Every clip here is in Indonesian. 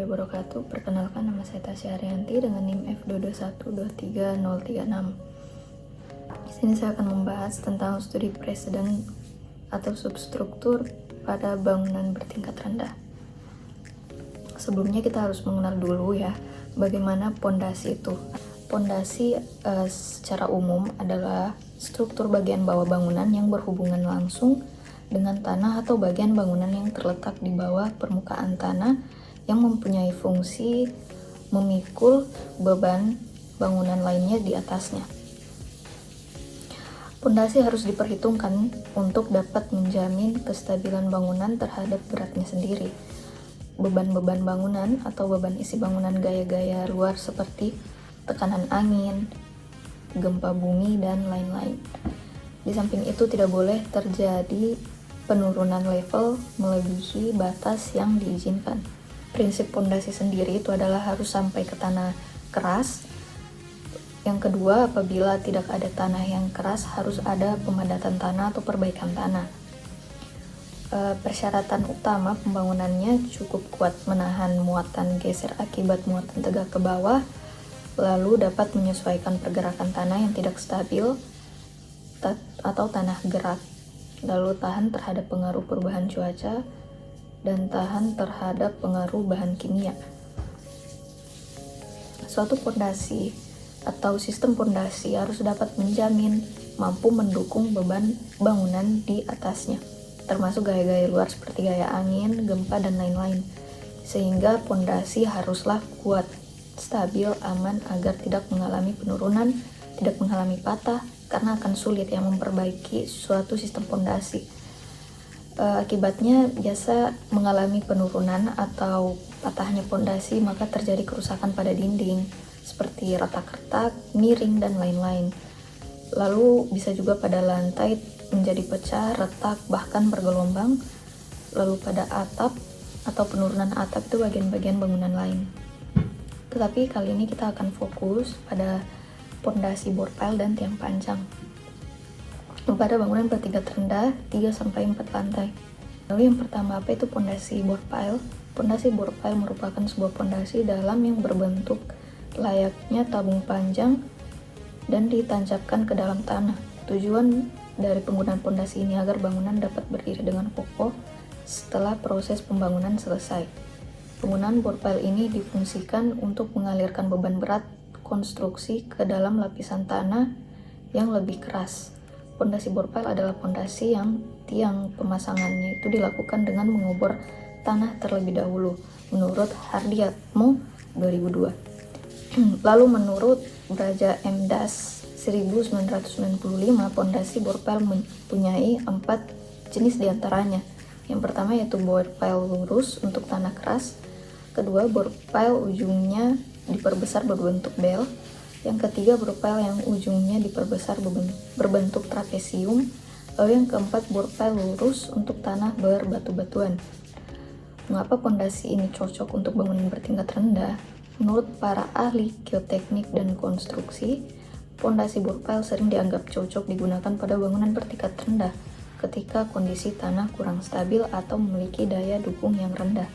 warahmatullahi wabarakatuh. Perkenalkan, nama saya Tasya Haryanti dengan NIM F221233036. Di sini saya akan membahas tentang studi presiden atau substruktur pada bangunan bertingkat rendah. Sebelumnya kita harus mengenal dulu ya, bagaimana pondasi itu. Pondasi secara umum adalah struktur bagian bawah bangunan yang berhubungan langsung dengan tanah atau bagian bangunan yang terletak di bawah permukaan tanah yang mempunyai fungsi memikul beban bangunan lainnya di atasnya. Pondasi harus diperhitungkan untuk dapat menjamin kestabilan bangunan terhadap beratnya sendiri. Beban-beban bangunan atau beban isi bangunan gaya-gaya luar seperti tekanan angin, gempa bumi, dan lain-lain. Di samping itu tidak boleh terjadi penurunan level melebihi batas yang diizinkan. Prinsip pondasi sendiri itu adalah harus sampai ke tanah keras. Yang kedua, apabila tidak ada tanah yang keras, harus ada pemadatan tanah atau perbaikan tanah. Persyaratan utama pembangunannya cukup kuat menahan muatan geser akibat muatan tegak ke bawah, lalu dapat menyesuaikan pergerakan tanah yang tidak stabil atau tanah gerak, lalu tahan terhadap pengaruh perubahan cuaca, dan tahan terhadap pengaruh bahan kimia. Suatu pondasi atau sistem pondasi harus dapat menjamin mampu mendukung beban bangunan di atasnya, termasuk gaya-gaya luar seperti gaya angin, gempa, dan lain-lain. Sehingga pondasi haruslah kuat, stabil, aman agar tidak mengalami penurunan, tidak mengalami patah, karena akan sulit yang memperbaiki suatu sistem pondasi. Akibatnya biasa mengalami penurunan atau patahnya pondasi, maka terjadi kerusakan pada dinding seperti retak-retak, miring, dan lain-lain. Lalu bisa juga pada lantai menjadi pecah, retak, bahkan bergelombang. Lalu pada atap atau penurunan atap itu bagian-bagian bangunan lain. Tetapi kali ini kita akan fokus pada pondasi bor pile dan tiang panjang pada bangunan bertingkat rendah 3-4 lantai. Lalu yang pertama, apa itu pondasi bor pile? Pondasi bor pile merupakan sebuah pondasi dalam yang berbentuk layaknya tabung panjang dan ditancapkan ke dalam tanah. Tujuan dari penggunaan pondasi ini agar bangunan dapat berdiri dengan kokoh setelah proses pembangunan selesai. Penggunaan bor pile ini difungsikan untuk mengalirkan beban berat konstruksi ke dalam lapisan tanah yang lebih keras. Pondasi bor pile adalah pondasi yang tiang pemasangannya itu dilakukan dengan mengubur tanah terlebih dahulu, menurut Hardiatmo 2002. Lalu menurut Braja M. Das 1995, pondasi bor pile mempunyai 4 jenis diantaranya. Yang pertama yaitu bor pile lurus untuk tanah keras. Kedua, bor pile ujungnya diperbesar berbentuk bel. Yang ketiga, bor pile yang ujungnya diperbesar berbentuk trapesium. Lalu yang keempat, bor pile lurus untuk tanah berbatu-batuan. Mengapa pondasi ini cocok untuk bangunan bertingkat rendah? Menurut para ahli geoteknik dan konstruksi, pondasi bor pile sering dianggap cocok digunakan pada bangunan bertingkat rendah ketika kondisi tanah kurang stabil atau memiliki daya dukung yang rendah.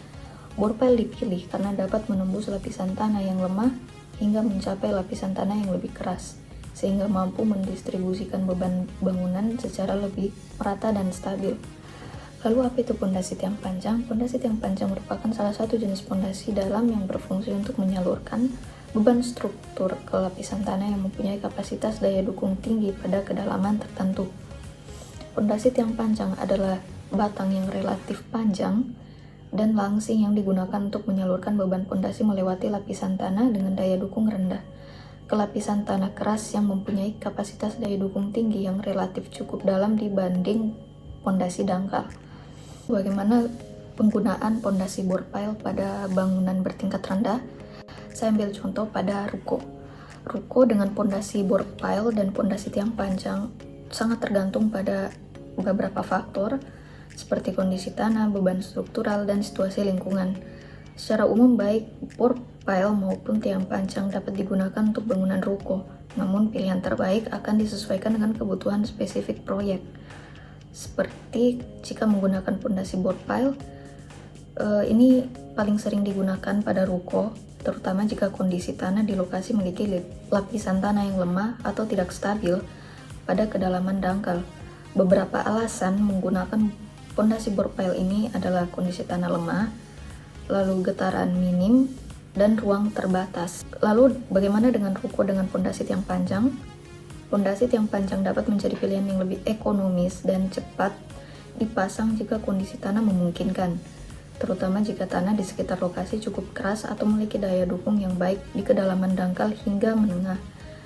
Bor pile dipilih karena dapat menembus lapisan tanah yang lemah hingga mencapai lapisan tanah yang lebih keras, sehingga mampu mendistribusikan beban bangunan secara lebih merata dan stabil. Lalu apa itu pondasi tiang panjang? Pondasi tiang panjang merupakan salah satu jenis pondasi dalam yang berfungsi untuk menyalurkan beban struktur ke lapisan tanah yang mempunyai kapasitas daya dukung tinggi pada kedalaman tertentu. Pondasi tiang panjang adalah batang yang relatif panjang dan langsing yang digunakan untuk menyalurkan beban pondasi melewati lapisan tanah dengan daya dukung rendah ke lapisan tanah keras yang mempunyai kapasitas daya dukung tinggi yang relatif cukup dalam dibanding pondasi dangkal. Bagaimana penggunaan pondasi bor pile pada bangunan bertingkat rendah? Saya ambil contoh pada ruko. Ruko dengan pondasi bor pile dan pondasi tiang panjang sangat tergantung pada beberapa faktor seperti kondisi tanah, beban struktural, dan situasi lingkungan. Secara umum baik bor pile maupun tiang panjang dapat digunakan untuk bangunan ruko, namun pilihan terbaik akan disesuaikan dengan kebutuhan spesifik proyek. Seperti jika menggunakan pondasi bor pile, Ini paling sering digunakan pada ruko, terutama jika kondisi tanah di lokasi memiliki lapisan tanah yang lemah atau tidak stabil pada kedalaman dangkal. Beberapa alasan menggunakan pondasi bore pile ini adalah kondisi tanah lemah, lalu getaran minim, dan ruang terbatas. Lalu bagaimana dengan ruko dengan pondasi tiang panjang? Pondasi tiang panjang dapat menjadi pilihan yang lebih ekonomis dan cepat dipasang jika kondisi tanah memungkinkan, terutama jika tanah di sekitar lokasi cukup keras atau memiliki daya dukung yang baik di kedalaman dangkal hingga menengah.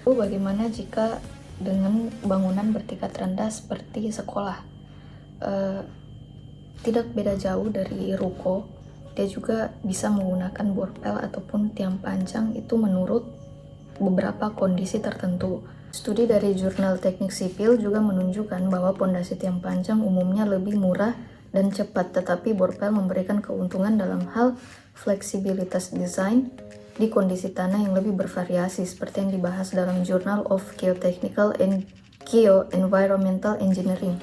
Lalu bagaimana jika dengan bangunan bertingkat rendah seperti sekolah? Tidak beda jauh dari ruko, dia juga bisa menggunakan bore pile ataupun tiang panjang itu menurut beberapa kondisi tertentu. Studi dari jurnal teknik sipil juga menunjukkan bahwa pondasi tiang panjang umumnya lebih murah dan cepat, tetapi bore pile memberikan keuntungan dalam hal fleksibilitas desain di kondisi tanah yang lebih bervariasi, seperti yang dibahas dalam Journal of Geotechnical and Geoenvironmental Engineering.